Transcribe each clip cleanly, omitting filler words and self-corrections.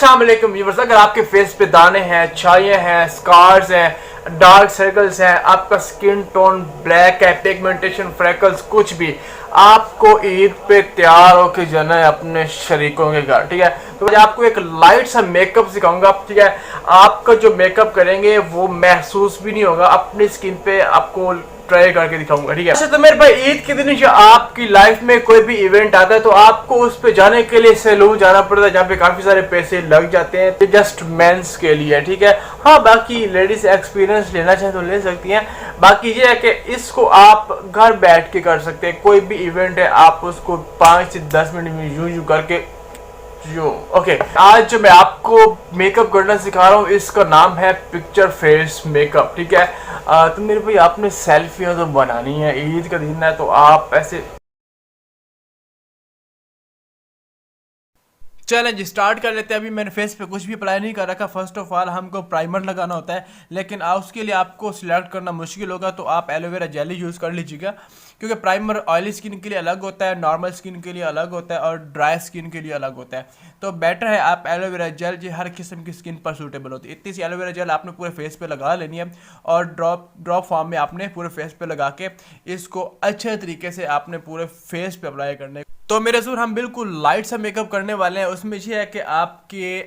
अस्सलाम वालेकुम व्यूअर्स। अगर आपके फेस पे दाने हैं, छाइयाँ हैं, स्कार्स हैं, डार्क सर्कल्स हैं, आपका स्किन टोन ब्लैक है, पिगमेंटेशन, फ्रेकल्स, कुछ भी, आपको ईद पे तैयार होके जाना है अपने शरीकों के घर। ठीक है, तो मैं आपको एक लाइट सा मेकअप सिखाऊंगा। ठीक है, आपका जो मेकअप करेंगे वो महसूस भी नहीं होगा, अपनी स्किन पे आपको ट्राई करके दिखाऊंगा। ठीक है, अच्छा तो मेरे भाई ईद के दिन जो आपकी लाइफ में कोई भी इवेंट आता है तो आपको उस पे जाने के लिए सैलून जाना पड़ता है, जहाँ पे काफी सारे पैसे लग जाते हैं। जस्ट मेंस के लिए, ठीक है। हाँ, बाकी लेडीज एक्सपीरियंस लेना चाहे तो ले सकती हैं। बाकी ये है कि इसको आप घर बैठ के कर सकते हैं। कोई भी इवेंट है आप उसको 5 से 10 मिनट में यूं करके ओके। आज जो मैं आपको मेकअप करना सिखा रहा हूँ इसका नाम है पिक्चर फेस मेकअप। ठीक है, तो मेरे भाई आपने सेल्फियाँ तो बनानी है, ईद का दिन है तो आप ऐसे चलें जी स्टार्ट कर लेते हैं। अभी मैंने फेस पे कुछ भी अप्लाई नहीं कर रखा। फर्स्ट ऑफ ऑल हमको प्राइमर लगाना होता है, लेकिन उसके लिए आपको सिलेक्ट करना मुश्किल होगा, तो आप एलोवेरा जेली यूज़ कर लीजिएगा, क्योंकि प्राइमर ऑयली स्किन के लिए अलग होता है, नॉर्मल स्किन के लिए अलग होता है और ड्राई स्किन के लिए अलग होता है। तो बेटर है आप एलोवेरा जेल, जो हर किस्म की स्किन पर सूटेबल होती है। इतनी सी एलोवेरा जेल आपने पूरे फेस पे लगा लेनी है और ड्रॉप फॉर्म में आपने पूरे फेस पे लगा के इसको अच्छे तरीके से आपने पूरे फेस पे अप्लाई करने। तो मेरे सूर हम बिल्कुल लाइट सा मेकअप करने वाले हैं। उसमें ये है कि आपके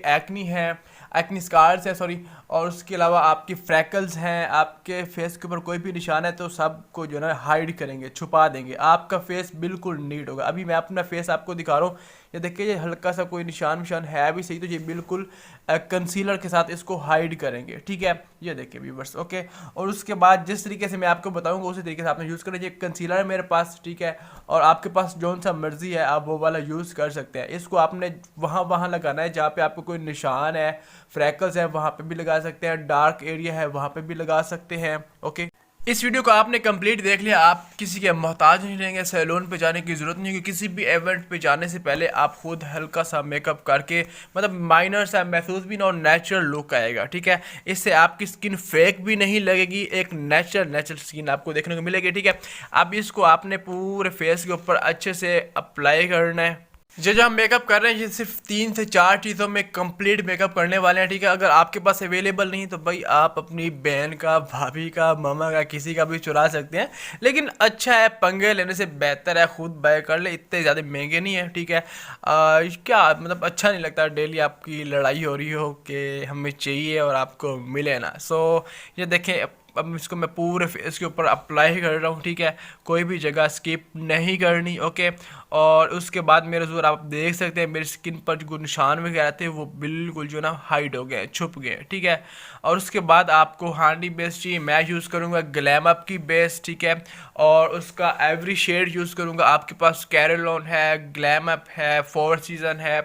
एक्नी स्कार्स है सॉरी, और उसके अलावा आपकी फ्रैकल्स हैं, आपके फेस के ऊपर कोई भी निशान है तो सबको जो है ना हाइड करेंगे, छुपा देंगे। आपका फेस बिल्कुल नीट होगा। अभी मैं अपना फेस आपको दिखा रहा हूँ, ये देखिए ये हल्का सा कोई निशान है भी सही, तो ये बिल्कुल कंसीलर के साथ इसको हाइड करेंगे। ठीक है, ये देखिए व्यूअर्स, ओके। और उसके बाद जिस तरीके से मैं आपको बताऊंगा उसी तरीके से आपने यूज़ करना। ये कंसीलर है मेरे पास, ठीक है, और आपके पास जौन सा मर्जी है आप वो वाला यूज़ कर सकते हैं। इसको आपने वहाँ लगाना है जहाँ पे आपको कोई निशान है, फ्रैकल्स है वहाँ पे भी लगा सकते हैं, डार्क एरिया है वहाँ पे भी लगा सकते हैं। ओके, इस वीडियो को आपने कंप्लीट देख लिया, आप किसी के मोहताज नहीं रहेंगे, सैलून पे जाने की ज़रूरत नहीं होगी। किसी भी इवेंट पे जाने से पहले आप खुद हल्का सा मेकअप करके, मतलब माइनर सा महसूस भी ना, और नेचुरल लुक आएगा। ठीक है, इससे आपकी स्किन फेक भी नहीं लगेगी, एक नेचुरल स्किन आपको देखने को मिलेगी। ठीक है, अब इसको आपने पूरे फेस के ऊपर अच्छे से अप्लाई करना है। जो हम मेकअप कर रहे हैं ये सिर्फ 3 से 4 चीज़ों में कंप्लीट मेकअप करने वाले हैं। ठीक है, अगर आपके पास अवेलेबल नहीं तो भाई आप अपनी बहन का, भाभी का, मामा का, किसी का भी चुरा सकते हैं, लेकिन अच्छा है, पंगे लेने से बेहतर है खुद बाय कर ले, इतने ज़्यादा महंगे नहीं है। ठीक है, क्या मतलब अच्छा नहीं लगता डेली आपकी लड़ाई हो रही हो कि हमें चाहिए और आपको मिले ना। सो ये देखें, अब इसको मैं पूरे फेस के ऊपर अप्लाई कर रहा हूँ। ठीक है, कोई भी जगह स्किप नहीं करनी। ओके, और उसके बाद मेरे ज़ोर आप देख सकते हैं मेरी स्किन पर जो निशान वगैरह थे वो बिल्कुल जो ना हाइड हो गए, छुप गए। ठीक है, और उसके बाद आपको हांडी बेस चाहिए, मैं यूज़ करूँगा ग्लैम अप की बेस। ठीक है, और उसका एवरी शेड यूज़ करूँगा। आपके पास कैरेलॉन है, ग्लैम अप है, फोर सीज़न है,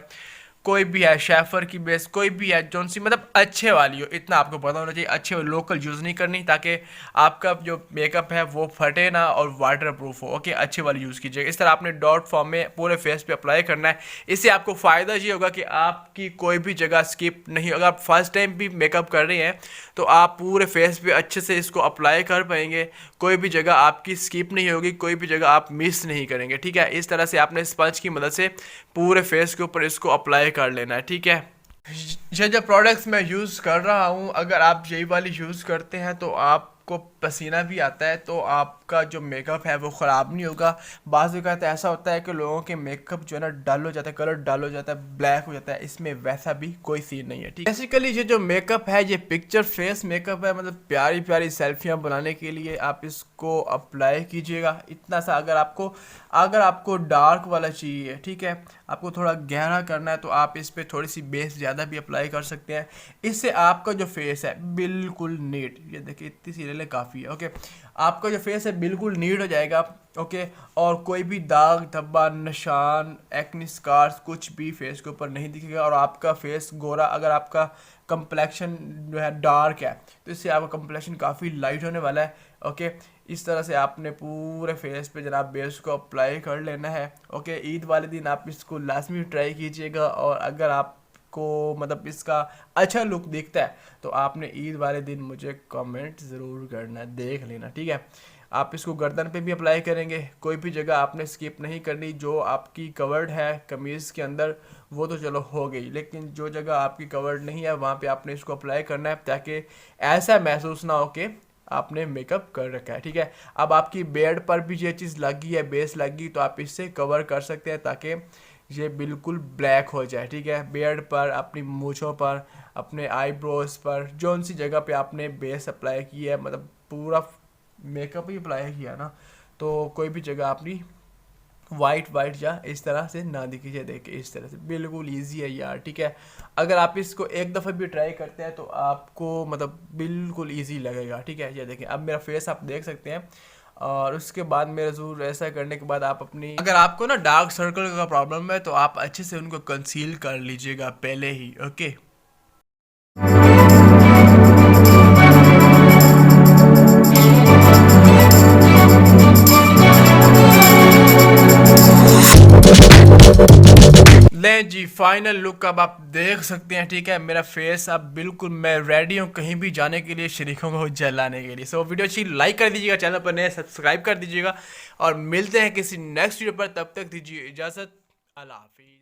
कोई भी है, शेफर की बेस, कोई भी है, जौन सी मतलब अच्छे वाली हो, इतना आपको पता होना चाहिए। अच्छे लोकल यूज़ नहीं करनी, ताकि आपका जो मेकअप है वो फटे ना और वाटर प्रूफ हो। ओके, अच्छे वाली यूज़ कीजिएगा। इस तरह आपने डॉट फॉर्म में पूरे फेस पे अप्लाई करना है। इससे आपको फ़ायदा ये होगा कि आपकी कोई भी जगह स्किप नहीं होगा। आप फर्स्ट टाइम भी मेकअप कर रहे हैं तो आप पूरे फेस पे अच्छे से इसको अप्लाई कर पाएंगे, कोई भी जगह आपकी स्किप नहीं होगी, कोई भी जगह आप मिस नहीं करेंगे। ठीक है, इस तरह से आपने स्पंज की मदद से पूरे फेस के ऊपर इसको अप्लाई कर लेना है। ठीक है, ये जो प्रोडक्ट्स मैं यूज़ कर रहा हूँ, अगर आप यही वाली यूज़ करते हैं तो आपको पसीना भी आता है तो आपका जो मेकअप है वो ख़राब नहीं होगा। बाज़ वक़्त ऐसा होता है कि लोगों के मेकअप जो है ना डल हो जाता है, कलर डल हो जाता है, ब्लैक हो जाता है। इसमें वैसा भी कोई सीन नहीं है। ठीक, बेसिकली ये जो मेकअप है ये पिक्चर फेस मेकअप है, मतलब प्यारी प्यारी सेल्फियाँ बनाने के लिए आप इसको अप्लाई कीजिएगा इतना सा। अगर आपको डार्क वाला चाहिए, ठीक है, आपको थोड़ा गहरा करना है तो आप इस पर थोड़ी सी बेस ज़्यादा भी अप्लाई कर सकते हैं। इससे आपका जो फेस है बिल्कुल नीट, ये देखिए इतनी सी ले काफ़ी है। ओके, आपका जो फेस है बिल्कुल नीट हो जाएगा। ओके, और कोई भी दाग धब्बा, निशान, एक्नी स्कार्स कुछ भी फेस के ऊपर नहीं दिखेगा। और आपका फेस गोरा, अगर आपका कंप्लेक्शन जो है डार्क है तो इससे आपका कंप्लेक्शन काफ़ी लाइट होने वाला है। ओके, इस तरह से आपने पूरे फेस पे जनाब बेस को अप्लाई कर लेना है। ओके, ईद वाले दिन आप इसको लाजमी ट्राई कीजिएगा, और अगर आपको मतलब इसका अच्छा लुक दिखता है तो आपने ईद वाले दिन मुझे कमेंट ज़रूर करना है, देख लेना। ठीक है, आप इसको गर्दन पे भी अप्लाई करेंगे, कोई भी जगह आपने स्किप नहीं करनी। जो आपकी कवर्ड है कमीज़ के अंदर वो तो चलो हो गई, लेकिन जो जगह आपकी कवर्ड नहीं है वहाँ पे आपने इसको अप्लाई करना है, ताकि ऐसा महसूस ना हो कि आपने मेकअप कर रखा है। ठीक है, अब आपकी बेड पर भी ये चीज़ लगी है, बेस लगी, तो आप इससे कवर कर सकते हैं ताकि ये बिल्कुल ब्लैक हो जाए। ठीक है, बेड पर, अपनी मूछों पर, अपने आईब्रोज पर, जौन सी जगह पे आपने बेस अप्लाई किया है, मतलब पूरा मेकअप ही अप्लाई किया ना, तो कोई भी जगह अपनी वाइट वाइट या इस तरह से ना दिखिए। देखिए इस तरह से बिल्कुल इजी है यार। ठीक है, अगर आप इसको एक दफ़ा भी ट्राई करते हैं तो आपको मतलब बिल्कुल इजी लगेगा। ठीक है, ये देखें अब मेरा फेस आप देख सकते हैं। और उसके बाद मेरा ज़रूर ऐसा करने के बाद आप अपनी, अगर आपको ना डार्क सर्कल का प्रॉब्लम है तो आप अच्छे से उनको कंसील कर लीजिएगा पहले ही। ओके, ले जी फाइनल लुक अब आप देख सकते हैं। ठीक है, मेरा फेस अब बिल्कुल, मैं रेडी हूँ कहीं भी जाने के लिए, शरीकों को जलाने के लिए। सो वीडियो अच्छी लाइक कर दीजिएगा, चैनल पर नए सब्सक्राइब कर दीजिएगा, और मिलते हैं किसी नेक्स्ट वीडियो पर। तब तक दीजिए इजाज़त, अल्लाह हाफिज़।